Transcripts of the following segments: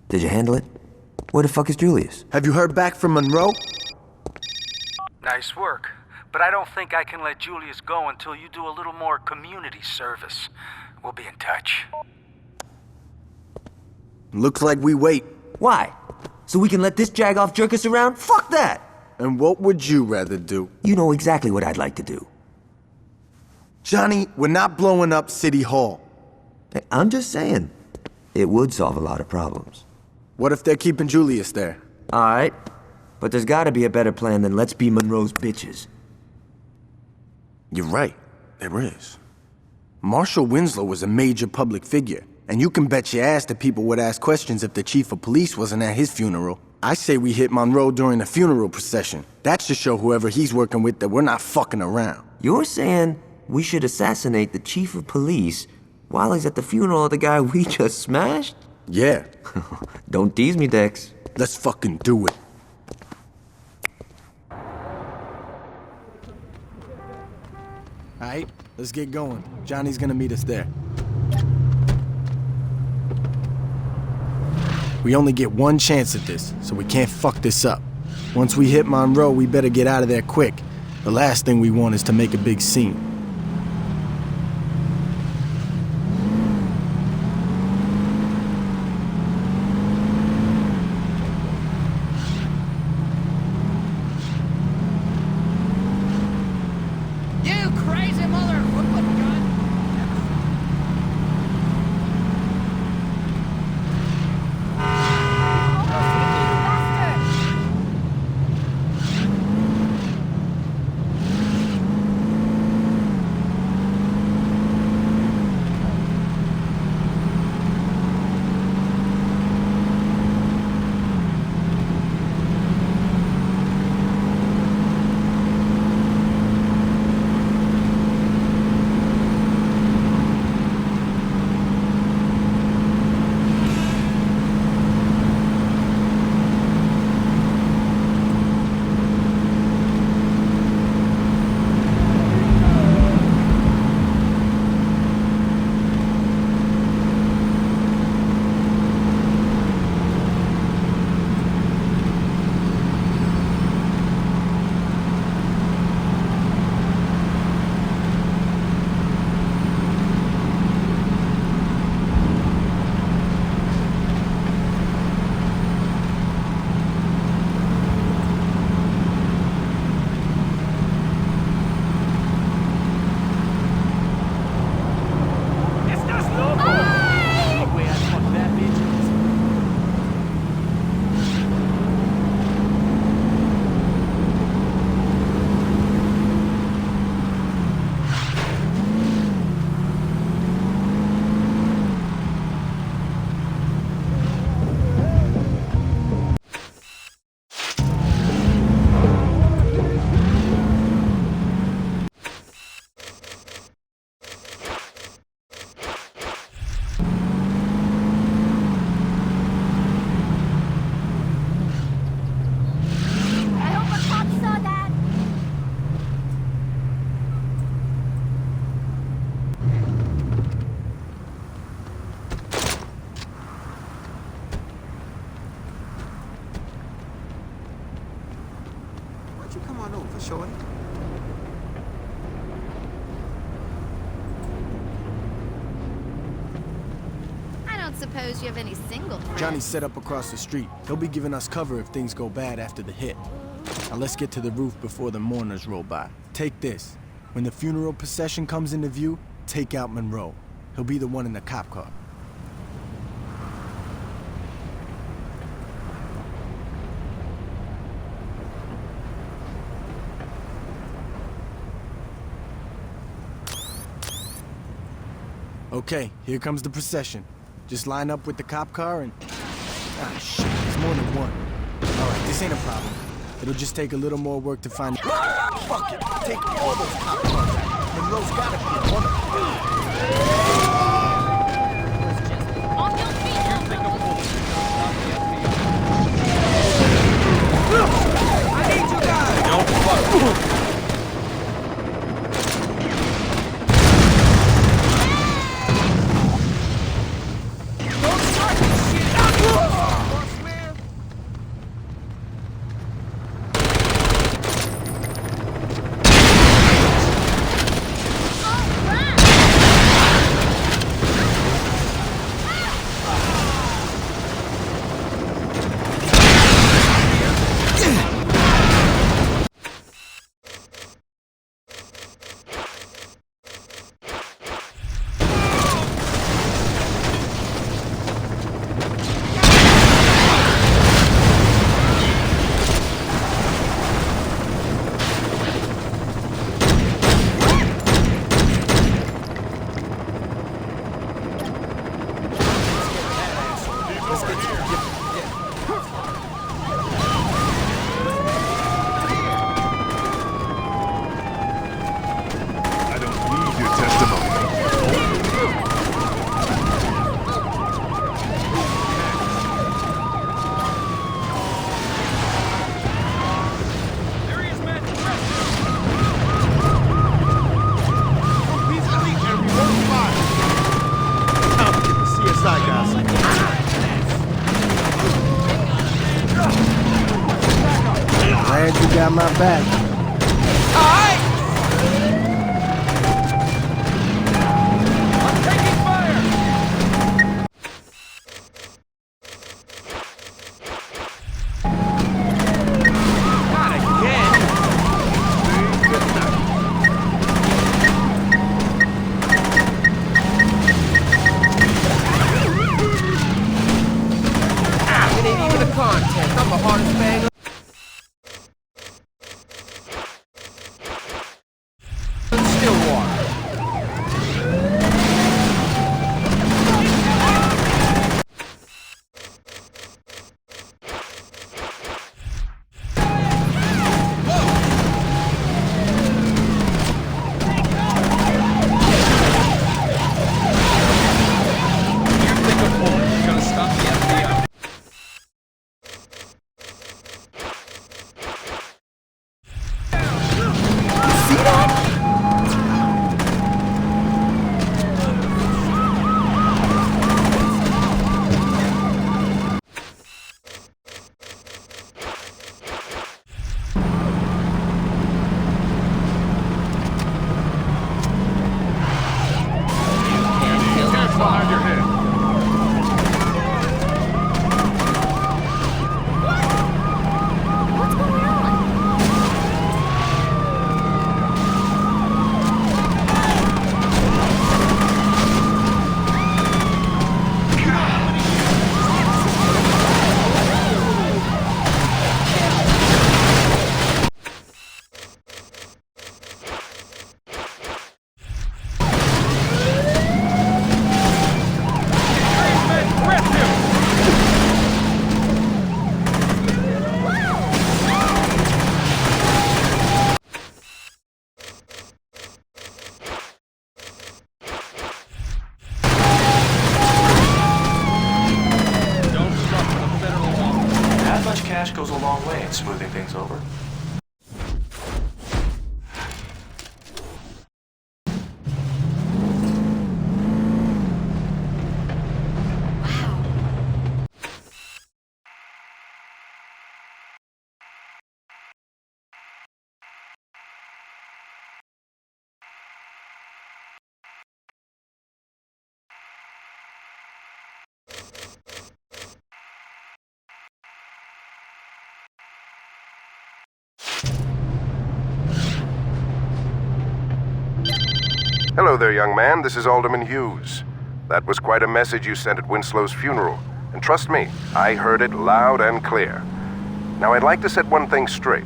Did you handle it? Where the fuck is Julius? Have you heard back from Monroe? Nice work. But I don't think I can let Julius go until you do a little more community service. We'll be in touch. Looks like we wait. Why? So we can let this jagoff jerk us around? Fuck that! And what would you rather do? You know exactly what I'd like to do. Johnny, we're not blowing up City Hall. Hey, I'm just saying, it would solve a lot of problems. What if they're keeping Julius there? Alright, but there's gotta be a better plan than let's be Monroe's bitches. You're right, there is. Marshal Winslow was a major public figure, and you can bet your ass that people would ask questions if the chief of police wasn't at his funeral. I say we hit Monroe during the funeral procession. That should show whoever he's working with that we're not fucking around. You're saying we should assassinate the chief of police while he's at the funeral of the guy we just smashed? Yeah. Don't tease me, Dex. Let's fucking do it. Alright, let's get going. Johnny's gonna meet us there. We only get one chance at this, so we can't fuck this up. Once we hit Monroe, we better get out of there quick. The last thing we want is to make a big scene. You crazy motherfucker, gun! I hope a cop saw that. Why don't you come on over, shorty? I don't suppose you have any single friends. Johnny's set up across the street. He'll be giving us cover if things go bad after the hit. Now let's get to the roof before the mourners roll by. Take this. When the funeral procession comes into view, take out Monroe. He'll be the one in the cop car. Okay, here comes the procession. Just line up with the cop car and... Ah, shit, there's more than one. Alright, this ain't a problem. It'll just take a little more work to find... Fuck it! Take all those cop cars out. Monroe's gotta be one of them. On your feet now. I need you guys! Don't fuck. Don't start this shit! I don't need your testimony. There he is, man. He's elite and we won't fire. Time to get the CSI guys. Glad you got my back. I'm taking fire. Not again. It ain't even a contest. I'm the hardest man. Stillwater. You think a bullet is gonna stop the FBI? Hands behind your head. What's going on? That much cash goes a long way in smoothing things over. Hello there, young man. This is Alderman Hughes. That was quite a message you sent at Winslow's funeral. And trust me, I heard it loud and clear. Now, I'd like to set one thing straight.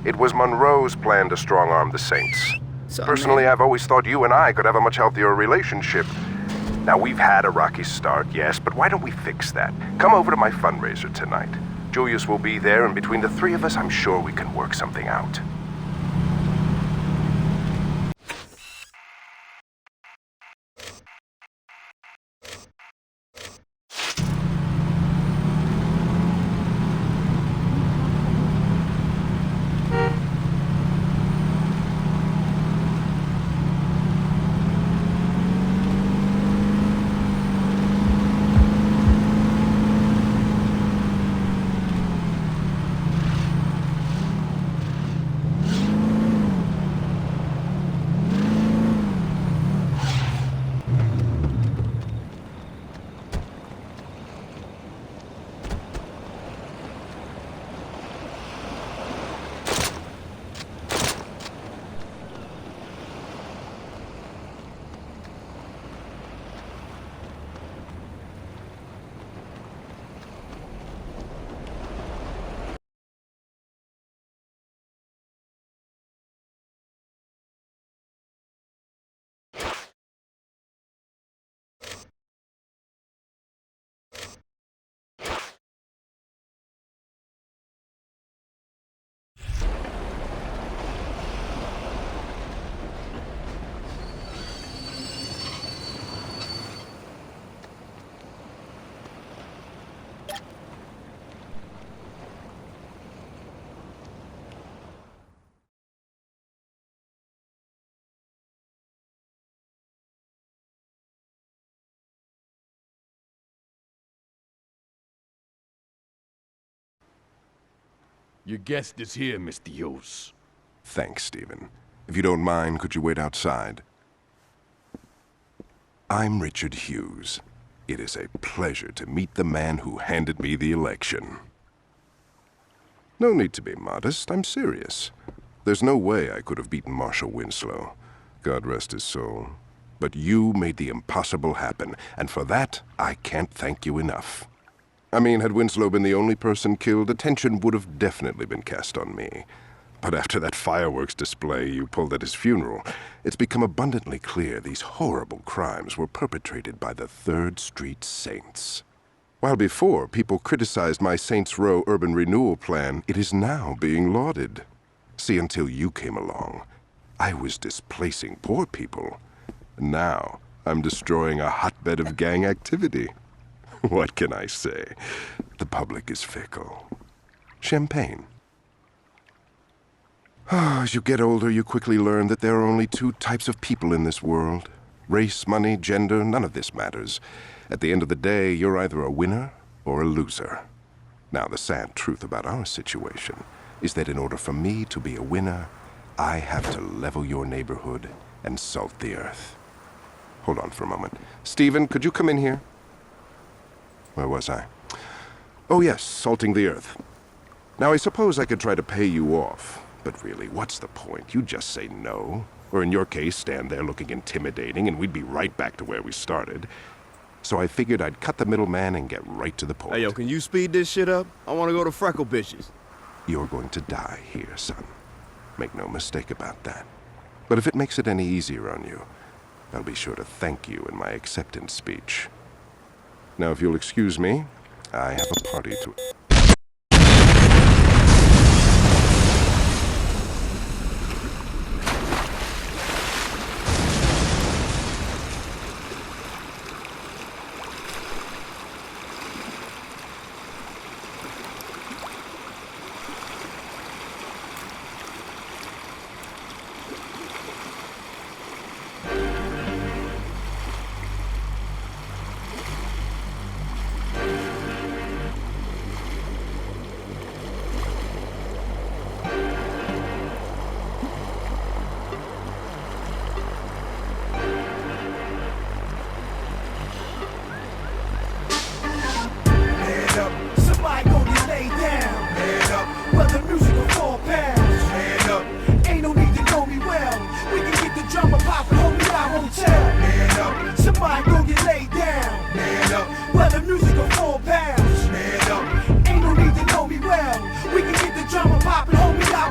It was Monroe's plan to strong-arm the Saints. Personally, I've always thought you and I could have a much healthier relationship. Now, we've had a rocky start, yes, but why don't we fix that? Come over to my fundraiser tonight. Julius will be there, and between the three of us, I'm sure we can work something out. Your guest is here, Mr. Hughes. Thanks, Stephen. If you don't mind, could you wait outside? I'm Richard Hughes. It is a pleasure to meet the man who handed me the election. No need to be modest, I'm serious. There's no way I could have beaten Marshal Winslow. God rest his soul. But you made the impossible happen, and for that, I can't thank you enough. I mean, had Winslow been the only person killed, attention would have definitely been cast on me. But after that fireworks display you pulled at his funeral, it's become abundantly clear these horrible crimes were perpetrated by the 3rd Street Saints. While before people criticized my Saints Row urban renewal plan, it is now being lauded. See, until you came along, I was displacing poor people. Now, I'm destroying a hotbed of gang activity. What can I say? The public is fickle. Champagne. As you get older, you quickly learn that there are only 2 types of people in this world. Race, money, gender, none of this matters. At the end of the day, you're either a winner or a loser. Now, the sad truth about our situation is that in order for me to be a winner, I have to level your neighborhood and salt the earth. Hold on for a moment. Stephen, could you come in here? Where was I? Oh yes, salting the earth. Now, I suppose I could try to pay you off. But really, what's the point? You just say no. Or in your case, stand there looking intimidating, and we'd be right back to where we started. So I figured I'd cut the middleman and get right to the point. Hey, yo, can you speed this shit up? I want to go to Freckle Bitches. You're going to die here, son. Make no mistake about that. But if it makes it any easier on you, I'll be sure to thank you in my acceptance speech. Now, if you'll excuse me, I have a party to...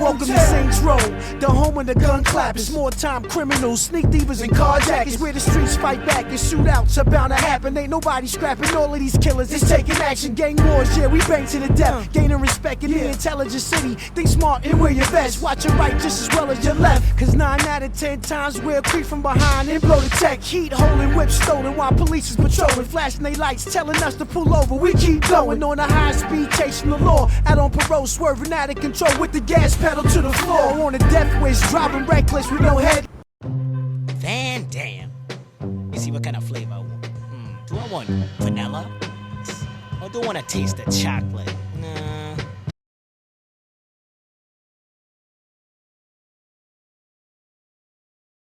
Welcome to Saints Row, the home of the gun clappers, small-time criminals, sneak thieves, and carjackers. Where the streets fight back and shootouts are bound to happen. Ain't nobody scrapping all of these killers. It's taking action, gang wars, yeah, we bang to the death. Gaining respect in the intelligent city. Think smart and wear your vest. Watch your right just as well as your left. Cause 9 out of 10 times we'll creep from behind and blow the tech. Heat holding, whips stolen while police is patrolling. Flashing they lights, telling us to pull over. We keep going on a high speed, chasing the law. Out on parole, swerving out of control with the gas pedal to the floor. On a death wish, driving reckless with no head. Van Dam. You see what kind of flavor I want? Do I want vanilla? Or do I want to taste the chocolate? Nah,